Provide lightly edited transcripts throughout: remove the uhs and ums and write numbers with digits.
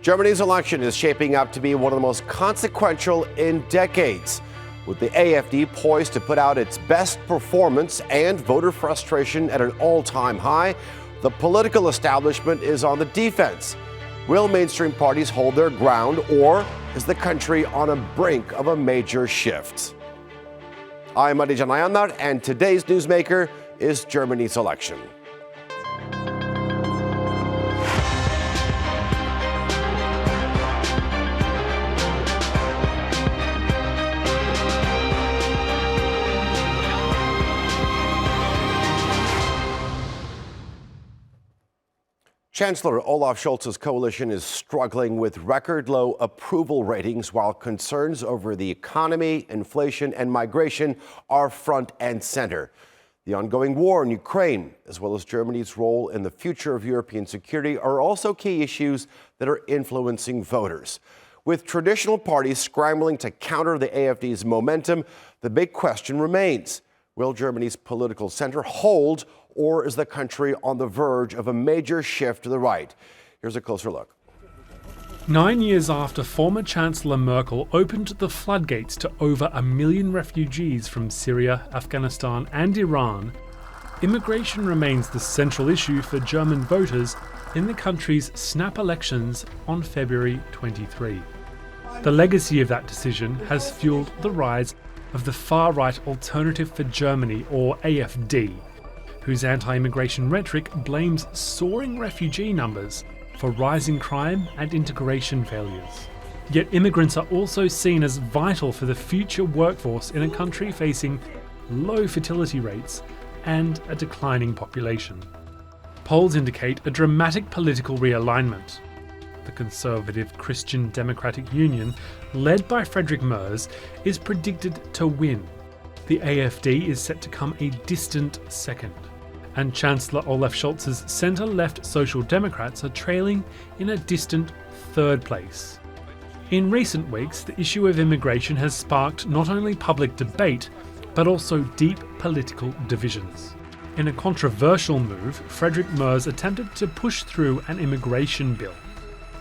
Germany's election is shaping up to be one of the most consequential in decades, with the AfD poised to put out its best performance and voter frustration at an all-time high. The political establishment is on the defense. Will mainstream parties hold their ground, or is the country on a brink of a major shift? I'm Marijan Ayanar, and today's Newsmaker is Germany's election. Chancellor Olaf Scholz's coalition is struggling with record-low approval ratings, while concerns over the economy, inflation, and migration are front and center. The ongoing war in Ukraine, as well as Germany's role in the future of European security, are also key issues that are influencing voters. With traditional parties scrambling to counter the AfD's momentum, the big question remains: will Germany's political center hold, or is the country on the verge of a major shift to the right? Here's a closer look. 9 years after former Chancellor Merkel opened the floodgates to over 1 million refugees from Syria, Afghanistan and Iran, immigration remains the central issue for German voters in the country's snap elections on February 23. The legacy of that decision has fueled the rise of the far-right Alternative for Germany, or AfD, whose anti-immigration rhetoric blames soaring refugee numbers for rising crime and integration failures. Yet immigrants are also seen as vital for the future workforce in a country facing low fertility rates and a declining population. Polls indicate a dramatic political realignment. The conservative Christian Democratic Union, led by Friedrich Merz, is predicted to win. The AfD is set to come a distant second, and Chancellor Olaf Scholz's centre-left Social Democrats are trailing in a distant third place. In recent weeks, the issue of immigration has sparked not only public debate, but also deep political divisions. In a controversial move, Friedrich Merz attempted to push through an immigration bill,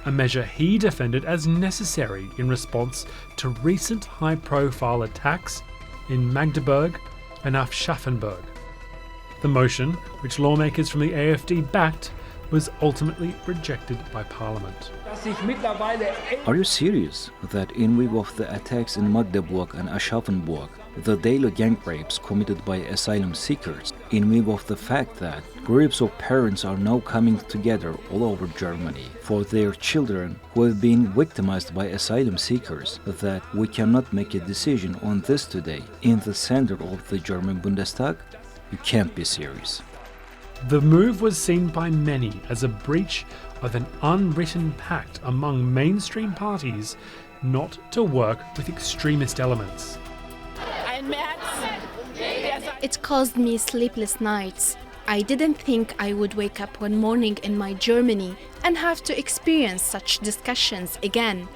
a measure he defended as necessary in response to recent high-profile attacks in Magdeburg and Aschaffenburg. The motion, which lawmakers from the AfD backed, was ultimately rejected by Parliament. Are you serious that in view of the attacks in Magdeburg and Aschaffenburg, the daily gang rapes committed by asylum seekers, in view of the fact that groups of parents are now coming together all over Germany for their children who have been victimized by asylum seekers, that we cannot make a decision on this today in the center of the German Bundestag? You can't be serious. The move was seen by many as a breach of an unwritten pact among mainstream parties not to work with extremist elements. It caused me sleepless nights. I didn't think I would wake up one morning in my Germany and have to experience such discussions again.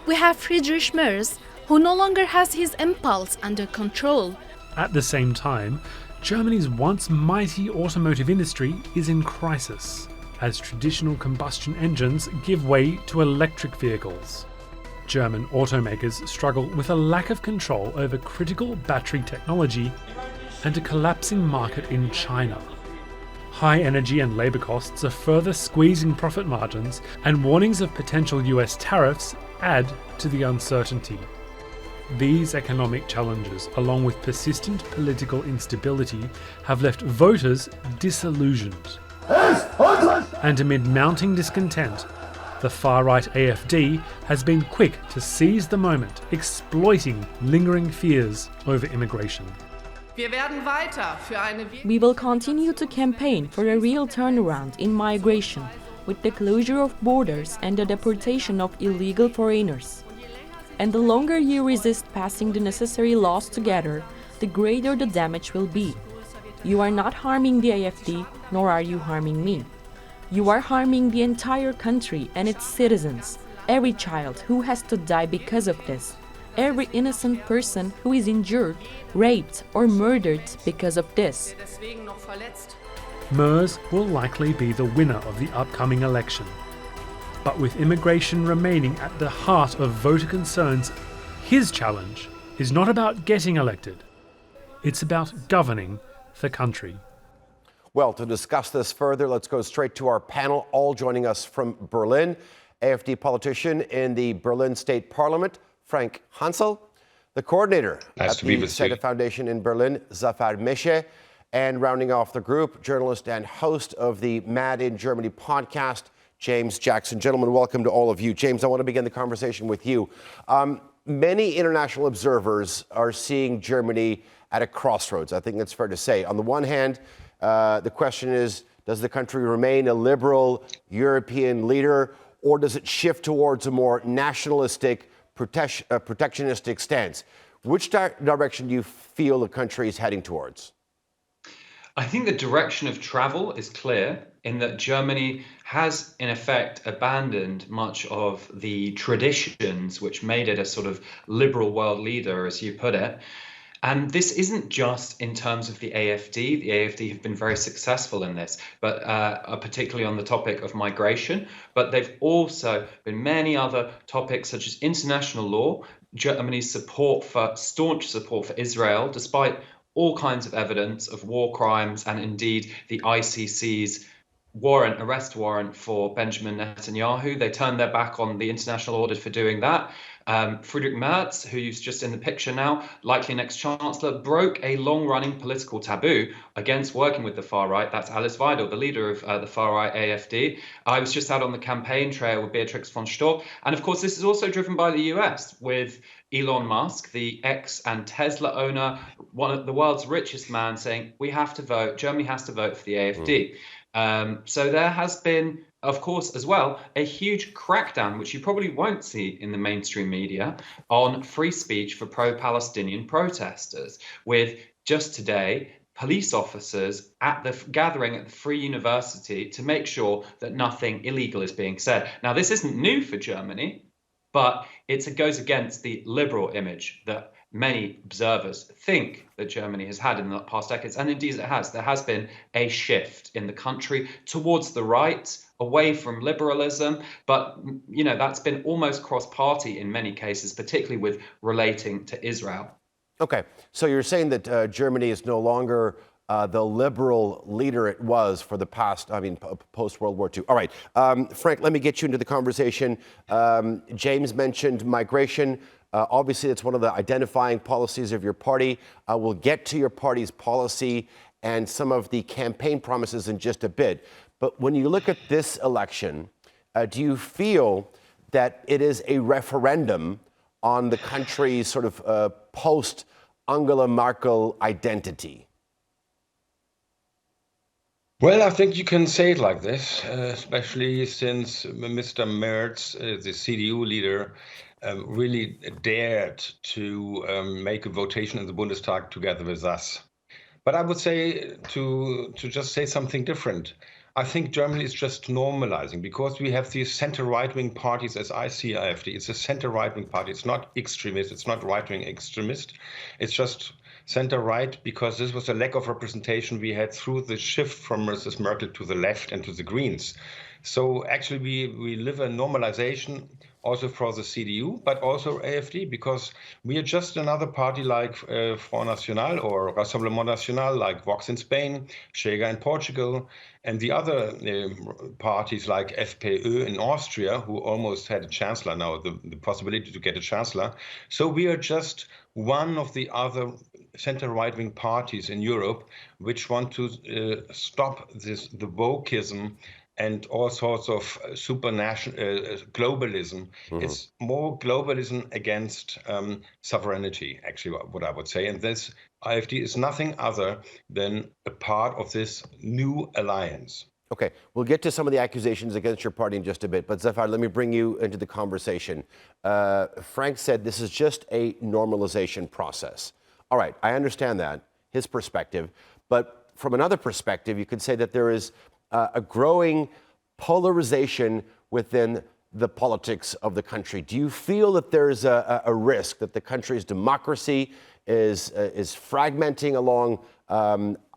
We have Friedrich Merz, who no longer has his impulse under control. At the same time, Germany's once mighty automotive industry is in crisis, as traditional combustion engines give way to electric vehicles. German automakers struggle with a lack of control over critical battery technology and a collapsing market in China. High energy and labour costs are further squeezing profit margins, and warnings of potential US tariffs add to the uncertainty. These economic challenges, along with persistent political instability, have left voters disillusioned. And amid mounting discontent, the far-right AfD has been quick to seize the moment, exploiting lingering fears over immigration. We will continue to campaign for a real turnaround in migration, with the closure of borders and the deportation of illegal foreigners. And the longer you resist passing the necessary laws together, the greater the damage will be. You are not harming the AfD, nor are you harming me. You are harming the entire country and its citizens, every child who has to die because of this, every innocent person who is injured, raped or murdered because of this. Merz will likely be the winner of the upcoming election. But with immigration remaining at the heart of voter concerns, his challenge is not about getting elected. It's about governing the country. Well, to discuss this further, let's go straight to our panel, all joining us from Berlin. AfD politician in the Berlin State Parliament, Frank Hansel. The coordinator at the SETA Foundation in Berlin, Zafer Mese. And rounding off the group, journalist and host of the Mad in Germany podcast, James Jackson. Gentlemen, welcome to all of you. James, I want to begin the conversation with you. Many international observers are seeing Germany at a crossroads. I think that's fair to say. On the one hand, the question is, does the country remain a liberal European leader, or does it shift towards a more nationalistic, protectionistic stance? Which direction do you feel the country is heading towards? I think the direction of travel is clear in that Germany has, in effect, abandoned much of the traditions which made it a sort of liberal world leader, as you put it. And this isn't just in terms of the AfD. The AfD have been very successful in this, but particularly on the topic of migration. But they've also been many other topics such as international law, Germany's staunch support for Israel, despite all kinds of evidence of war crimes and indeed the ICC's arrest warrant for Benjamin Netanyahu. They turned their back on the international order for doing that. Friedrich Merz, who's just in the picture now, likely next chancellor, broke a long-running political taboo against working with the far right. That's Alice Weidel, the leader of the far-right AfD. I was just out on the campaign trail with Beatrix von Storch. And of course, this is also driven by the US, with Elon Musk, the ex and Tesla owner, one of the world's richest man, saying, we have to vote, Germany has to vote for the AfD. So there has been, of course, as well, a huge crackdown, which you probably won't see in the mainstream media, on free speech for pro-Palestinian protesters, with just today police officers at the gathering at the Free University to make sure that nothing illegal is being said. Now, this isn't new for Germany, but it goes against the liberal image that many observers think that Germany has had in the past decades, and indeed it has. There has been a shift in the country towards the right, away from liberalism, but that's been almost cross-party in many cases, particularly with relating to Israel. Okay, so you're saying that Germany is no longer the liberal leader it was for the past, post-World War II. All right, Frank, let me get you into the conversation. James mentioned migration. Obviously, it's one of the identifying policies of your party. We'll get to your party's policy and some of the campaign promises in just a bit. But when you look at this election, do you feel that it is a referendum on the country's sort of post-Angela Merkel identity? Well, I think you can say it like this, especially since Mr. Merz, the CDU leader, really dared to make a votation in the Bundestag together with us. But I would say to just say something different. I think Germany is just normalizing because we have these center right-wing parties, as I see AfD. It's a center right-wing party. It's not extremist. It's not right-wing extremist. It's just center right because this was a lack of representation we had through the shift from Mrs. Merkel to the left and to the Greens. So actually we live a normalization also for the CDU, but also AfD, because we are just another party like Front National or Rassemblement National, like Vox in Spain, Chega in Portugal, and the other parties like FPÖ in Austria, who almost had a chancellor now, the possibility to get a chancellor. So we are just one of the other center right-wing parties in Europe which want to stop the wokeism and all sorts of supranational globalism. It's more globalism against sovereignty, actually, what I would say. And this AfD is nothing other than a part of this new alliance. Okay, we'll get to some of the accusations against your party in just a bit, but Zafer, let me bring you into the conversation. Frank said this is just a normalization process. All right, I understand that, his perspective, but from another perspective, you could say that there is a growing polarization within the politics of the country. Do you feel that there's a risk that the country's democracy is fragmenting along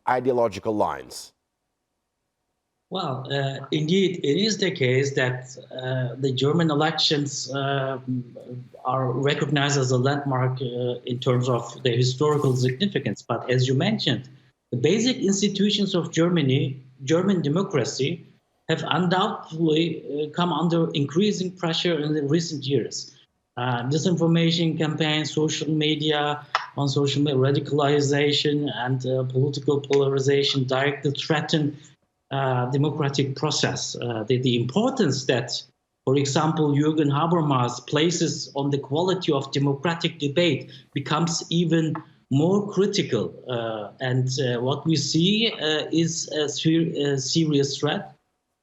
ideological lines? Well, indeed, it is the case that the German elections are recognized as a landmark in terms of their historical significance. But as you mentioned, the basic institutions of Germany, German democracy, have undoubtedly come under increasing pressure in the recent years. Disinformation campaigns, social media, radicalization, and political polarization directly threaten democratic process. The importance that, for example, Jürgen Habermas places on the quality of democratic debate becomes even more critical. And what we see is a serious threat.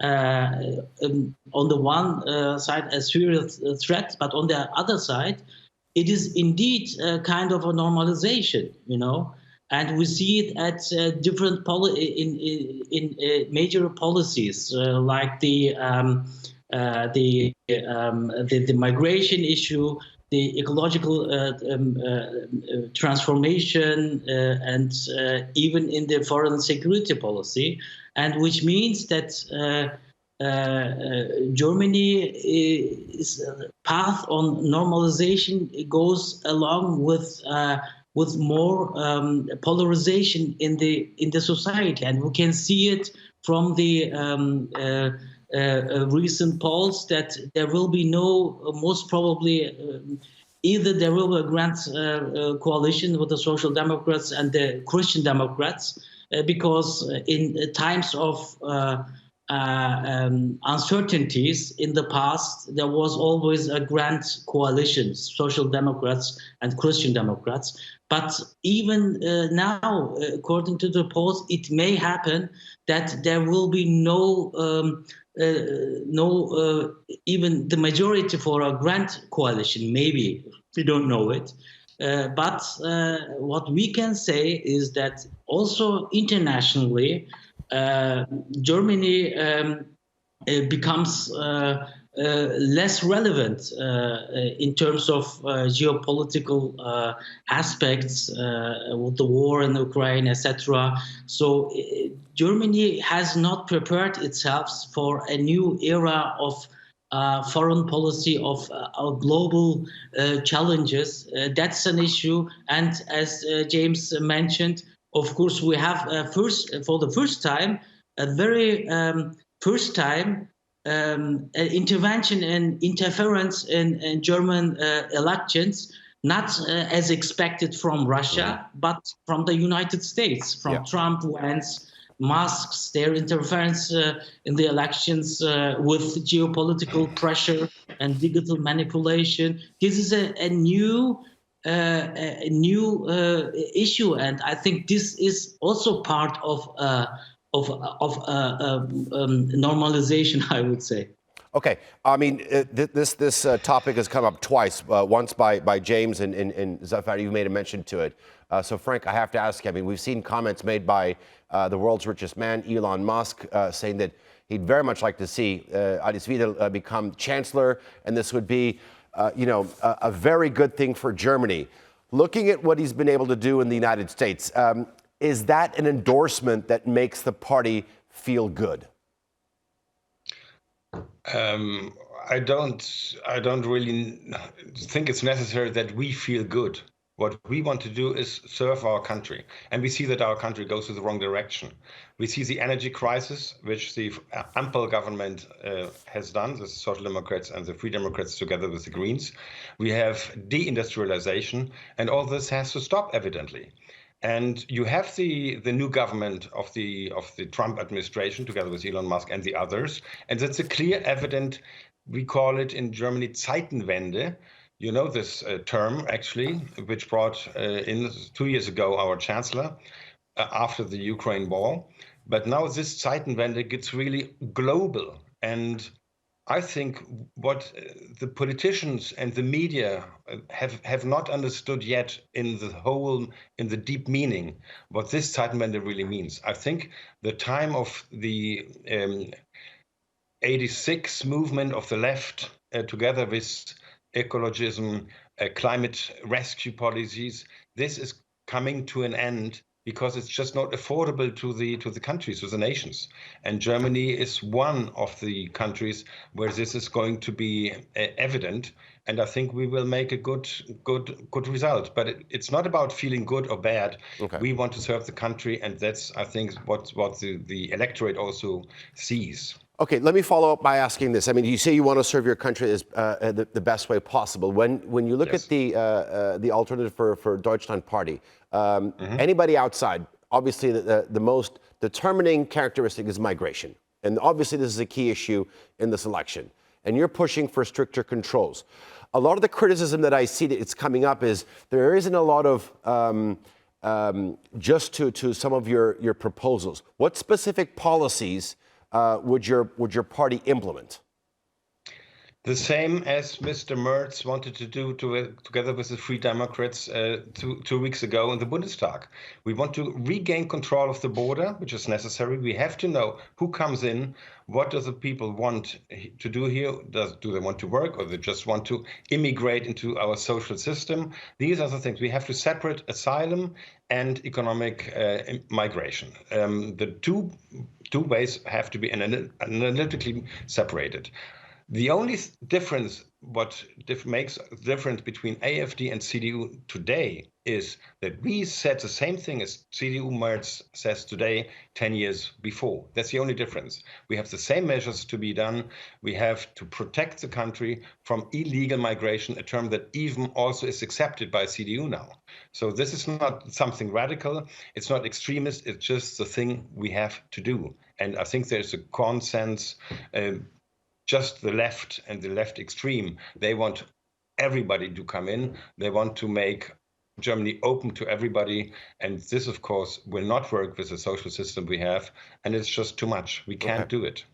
On the one side, a serious threat, but on the other side, it is indeed a kind of a normalization, you know. And we see it at different in major policies like the migration issue, the ecological transformation, and even in the foreign security policy, and which means that Germany's path on normalization goes along with more polarization in the society, and we can see it from the recent polls that there will be most probably either there will be a grand coalition with the Social Democrats and the Christian Democrats, because in times of uncertainties in the past, there was always a grand coalition, Social Democrats and Christian Democrats. But even now, according to the polls, it may happen that there will be even the majority for a grand coalition. Maybe we don't know it. But what we can say is that also internationally, Germany becomes less relevant in terms of geopolitical aspects with the war in Ukraine, etc. So Germany has not prepared itself for a new era of foreign policy, of global challenges. That's an issue. And as James mentioned, of course, we have for the first time, a very first time, intervention and interference in German elections, not as expected from Russia, but from the United States, from Trump, Vance, Musk's, their interference in the elections with geopolitical pressure and digital manipulation. This is a new issue, and I think this is also part of normalization, I would say. Okay, I mean, this topic has come up twice, once by James and Zafer, you made a mention to it. So Frank, I have to ask you, I mean, we've seen comments made by the world's richest man, Elon Musk, saying that he'd very much like to see Alice Wiesel become chancellor, and this would be, a very good thing for Germany. Looking at what he's been able to do in the United States, is that an endorsement that makes the party feel good? I don't really think it's necessary that we feel good. What we want to do is serve our country. And we see that our country goes in the wrong direction. We see the energy crisis, which the Ampel government has done, the Social Democrats and the Free Democrats together with the Greens. We have deindustrialization, and all this has to stop, evidently. And you have the new government of the Trump administration together with Elon Musk and the others. And that's a clear, evident, we call it in Germany, Zeitenwende. You know this term, actually, which brought in 2 years ago our chancellor after the Ukraine war. But now this Zeitenwende gets really global. And I think what the politicians and the media have not understood yet in the deep meaning, what this Zeitenwende really means. I think the time of the 86 movement of the left together with ecologism, climate rescue policies, this is coming to an end. because it's just not affordable to the countries, to the nations. And Germany is one of the countries where this is going to be evident. And I think we will make a good result. But it's not about feeling good or bad. Okay. We want to serve the country, and that's, I think, what the electorate also sees. Okay, let me follow up by asking this. I mean, you say you want to serve your country as the best way possible. When you look Yes. at the alternative for Deutschland Party, anybody outside, obviously the most determining characteristic is migration. And obviously this is a key issue in this election. And you're pushing for stricter controls. A lot of the criticism that I see that it's coming up is there isn't a lot of just to some of your proposals. What specific policies would your party implement? The same as Mr. Merz wanted to do together with the Free Democrats 2 weeks ago in the Bundestag. We want to regain control of the border, which is necessary. We have to know who comes in, what do the people want to do here, do they want to work, or they just want to immigrate into our social system. These are the things. We have to separate asylum and economic migration. The two ways have to be analytically separated. The only difference, what makes the difference between AfD and CDU today is that we said the same thing as CDU Merz says today 10 years before. That's the only difference. We have the same measures to be done. We have to protect the country from illegal migration, a term that even also is accepted by CDU now. So this is not something radical. It's not extremist. It's just the thing we have to do. And I think there's a consensus. Just the left and the left extreme, they want everybody to come in. They want to make Germany open to everybody. And this, of course, will not work with the social system we have. And it's just too much. We can't do it.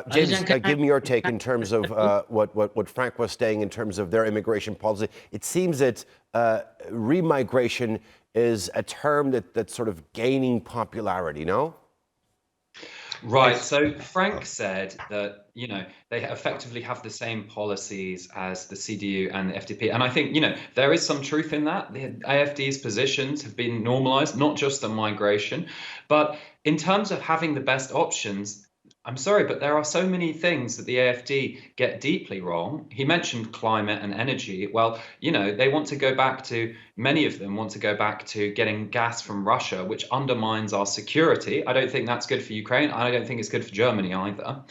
James, give me your take in terms of what Frank was saying in terms of their immigration policy. It seems that remigration is a term that's sort of gaining popularity, no? Right. So Frank said that, they effectively have the same policies as the CDU and the FDP. And I think, there is some truth in that. The AfD's positions have been normalized, not just on migration. But in terms of having the best options, I'm sorry, but there are so many things that the AfD get deeply wrong. He mentioned climate and energy. Well, they want to go back to, many of them want to go back to getting gas from Russia, which undermines our security. I don't think that's good for Ukraine. I don't think it's good for Germany either.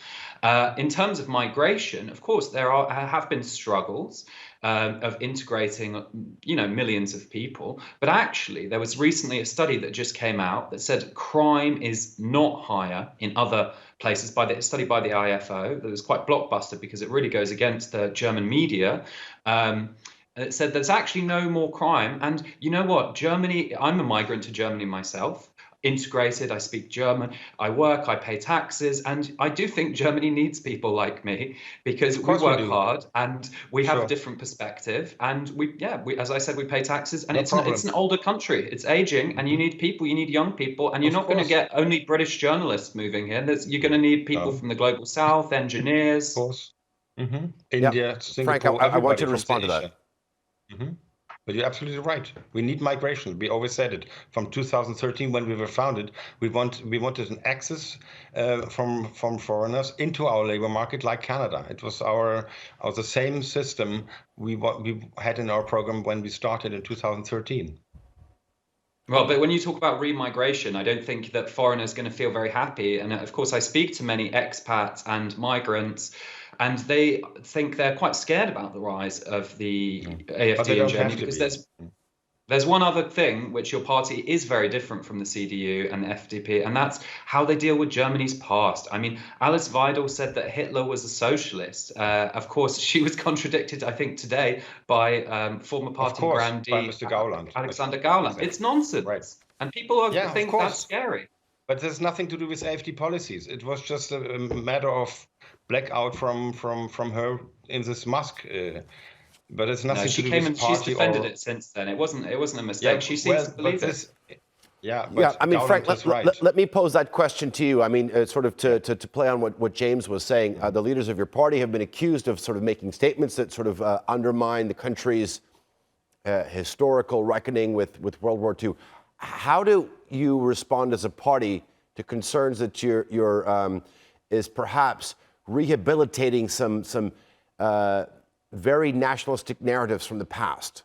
In terms of migration, of course, there have been struggles of integrating, millions of people. But actually, there was recently a study that just came out that said crime is not higher in other places, by the study by the IFO, that was quite blockbuster because it really goes against the German media. It said there's actually no more crime. And you know what? Germany, I'm a migrant to Germany myself, integrated, I speak German, I work, I pay taxes, and I do think Germany needs people like me because we work hard and we have a different perspective, and we as I said, we pay taxes, and it's an older country, it's aging, and you need people, you need young people, and you're not going to get only British journalists moving here. You're going to need people from the global south, engineers. Of course. India, Singapore, Frank, I want you to respond to that. But you're absolutely right. We need migration. We always said it. From 2013, when we were founded, we wanted an access from foreigners into our labor market, like Canada. It was the same system we had in our program when we started in 2013. Well, but when you talk about remigration, I don't think that foreigners are going to feel very happy. And of course, I speak to many expats and migrants, and they think they're quite scared about the rise of the AfD in Germany, because there's one other thing which your party is very different from the CDU and the FDP, and that's how they deal with Germany's past. I mean, Alice Weidel said that Hitler was a socialist. Of course, she was contradicted, I think, today by former party grandee Mr. Gauland. Alexander Gauland. Exactly. It's nonsense. Right. And people think that's scary. But there's nothing to do with AfD policies. It was just a matter of blackout from her in this mosque. But it's nothing to do with party. She's defended it since then. It wasn't a mistake. Yeah, she seems to believe it. I mean, Frank, let me pose that question to you. I mean, sort of to play on what James was saying. The leaders of your party have been accused of sort of making statements that sort of undermine the country's historical reckoning with World War II. How do you respond as a party to concerns that you're is perhaps rehabilitating some very nationalistic narratives from the past?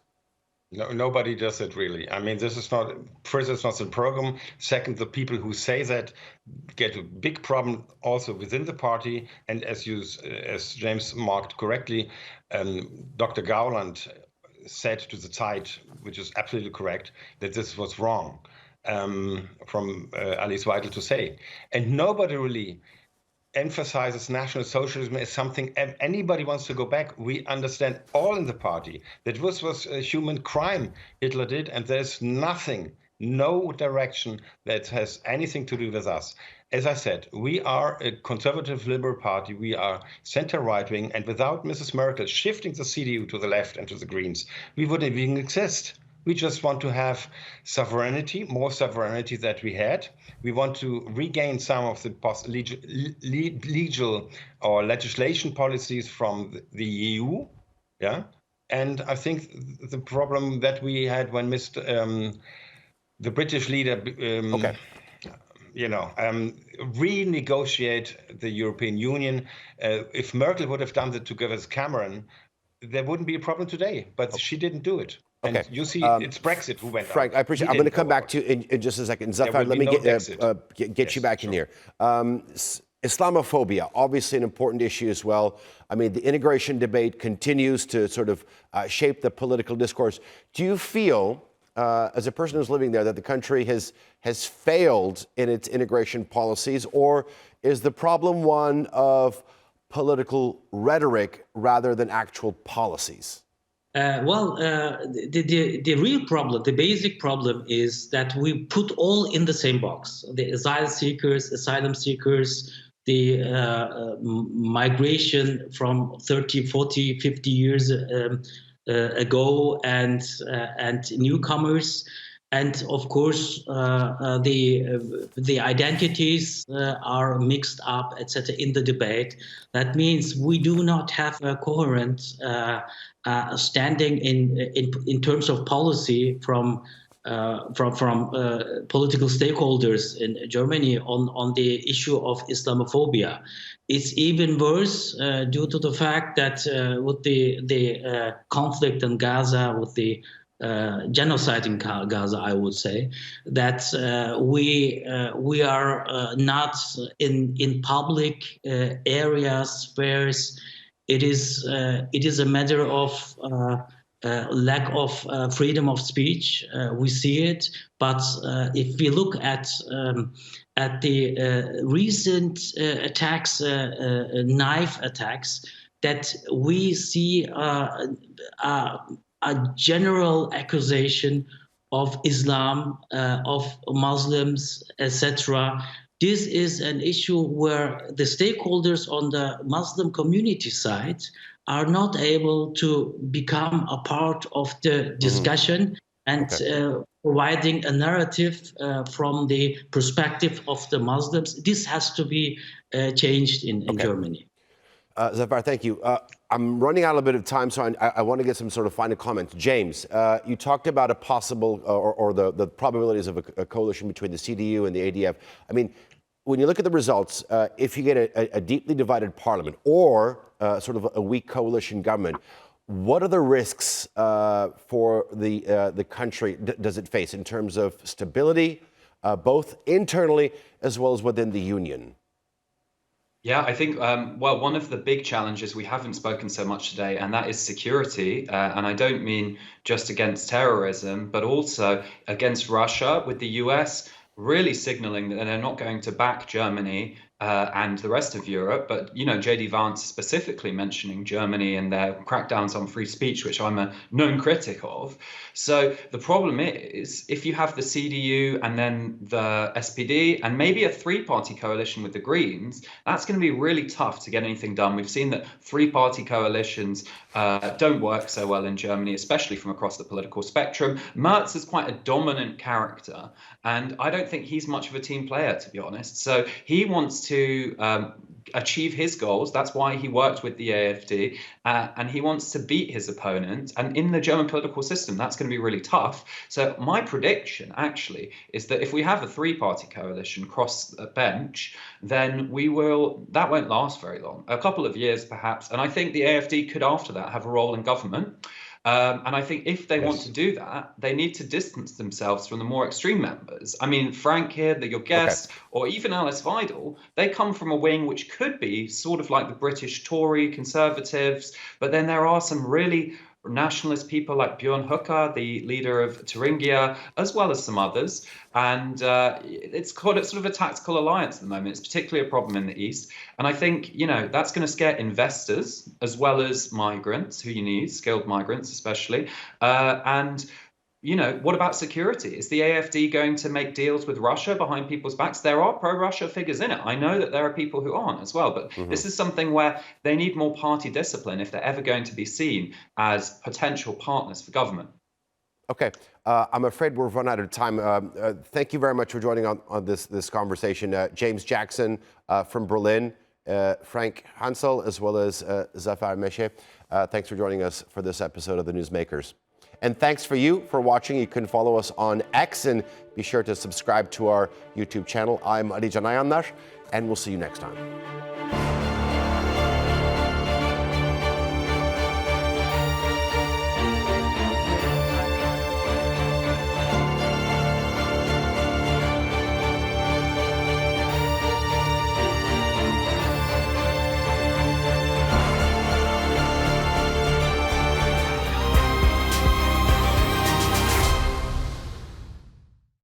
No, nobody does it really. I mean, this is not, first, it's not the program. Second, the people who say that get a big problem also within the party. And as James marked correctly, Dr. Gowland said to the Zeit, which is absolutely correct, that this was wrong from Alice Weidel to say. And nobody really emphasizes National Socialism as something anybody wants to go back. We understand all in the party that this was a human crime Hitler did, and there's nothing, no direction that has anything to do with us. As I said, we are a conservative liberal party. We are center right wing, and without Mrs. Merkel shifting the CDU to the left and to the Greens, we wouldn't even exist. We just want to have sovereignty, more sovereignty that we had. We want to regain some of the legal or legislation policies from the EU. Yeah, and I think the problem that we had when the British leader, renegotiate the European Union. If Merkel would have done that together with Cameron, there wouldn't be a problem today. But she didn't do it. Okay. And you see, it's Brexit who went Frank, out. I appreciate it. I'm going to come back to you in just a second. Zafer, let me get you back in here. Islamophobia, obviously an important issue as well. I mean, the integration debate continues to sort of shape the political discourse. Do you feel, as a person who's living there, that the country has failed in its integration policies, or is the problem one of political rhetoric rather than actual policies? The real problem, the basic problem is that we put all in the same box. The asylum seekers, the migration from 30, 40, 50 years ago, and newcomers. And of course, the identities are mixed up, etc. in the debate. That means we do not have a coherent standing in terms of policy from political stakeholders in Germany on the issue of Islamophobia. It's even worse due to the fact that with the conflict in Gaza, with the genocide in Gaza, I would say that we are not in public areas, spheres. It is a matter of lack of freedom of speech. We see it, but if we look at the recent attacks, knife attacks, that we see a general accusation of Islam, of Muslims, etc. This is an issue where the stakeholders on the Muslim community side are not able to become a part of the discussion and providing a narrative from the perspective of the Muslims. This has to be changed in Germany. Zafer, thank you. I'm running out a bit of time, so I want to get some sort of final comments. James, you talked about a possible or the probabilities of a coalition between the CDU and the ADF. I mean, when you look at the results, if you get a deeply divided parliament or sort of a weak coalition government, what are the risks for the country does it face in terms of stability, both internally as well as within the union? Yeah, I think, one of the big challenges we haven't spoken so much today, and that is security. And I don't mean just against terrorism, but also against Russia, with the US really signaling that they're not going to back Germany and the rest of Europe. But, J.D. Vance specifically mentioning Germany and their crackdowns on free speech, which I'm a known critic of. So the problem is, if you have the CDU and then the SPD and maybe a three-party coalition with the Greens, that's going to be really tough to get anything done. We've seen that three-party coalitions don't work so well in Germany, especially from across the political spectrum. Merz is quite a dominant character, and I don't think he's much of a team player, to be honest. So he wants to achieve his goals. That's why he worked with the AfD, and he wants to beat his opponent. And in the German political system, that's going to be really tough. So my prediction actually is that if we have a three-party coalition cross the bench, then that won't last very long, a couple of years perhaps. And I think the AfD could after that have a role in government. And I think if they want to do that, they need to distance themselves from the more extreme members. I mean, Frank here, your guest, or even Alice Weidel, they come from a wing which could be sort of like the British Tory conservatives. But then there are some really nationalist people like Björn Höcke, the leader of Thuringia, as well as some others. And it's called it sort of a tactical alliance at the moment. It's particularly a problem in the East. And I think, that's going to scare investors as well as migrants who you need, skilled migrants especially. What about security? Is the AfD going to make deals with Russia behind people's backs? There are pro-Russia figures in it. I know that there are people who aren't as well, but this is something where they need more party discipline if they're ever going to be seen as potential partners for government. Okay, I'm afraid we've run out of time. Thank you very much for joining on this conversation. James Jackson from Berlin, Frank Hansel, as well as Zafer Mese. Thanks for joining us for this episode of the Newsmakers. And thanks for you for watching. You can follow us on X and be sure to subscribe to our YouTube channel. I'm Ali Janayanar, and we'll see you next time.